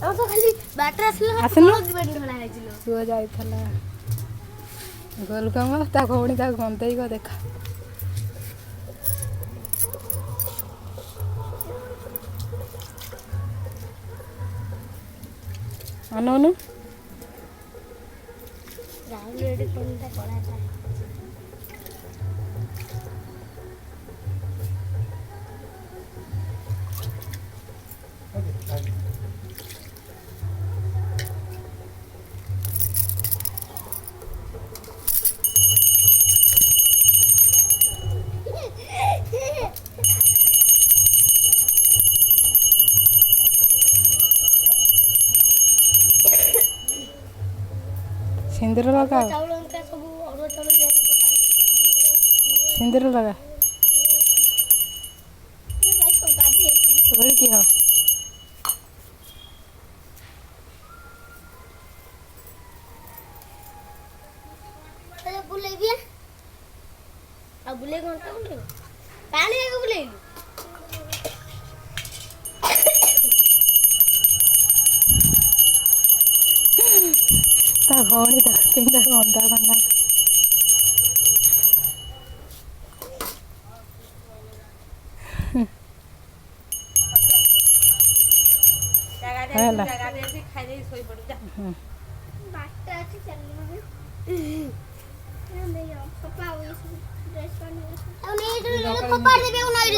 हम तो खाली बाटर आसनु ढला हेजिलो पुआ जाइथला गोलकम ता भौणी ता गंतई को देखा अनु राहुल रेडी कोनटा पड़ाता सिंदूर लगा चावल उनका सब और चावल ले पका सिंदूर लगा गाइस को गाधी है बोल की हो तो बुले भी अब बुले कौन सा बुले पानी है बुले ता भौणी ता केंदा गंदा बना ହେଲା बाटा अच्छी चल रही है नहीं पापा वो ड्रेस पहन अब नहीं तो पापा दे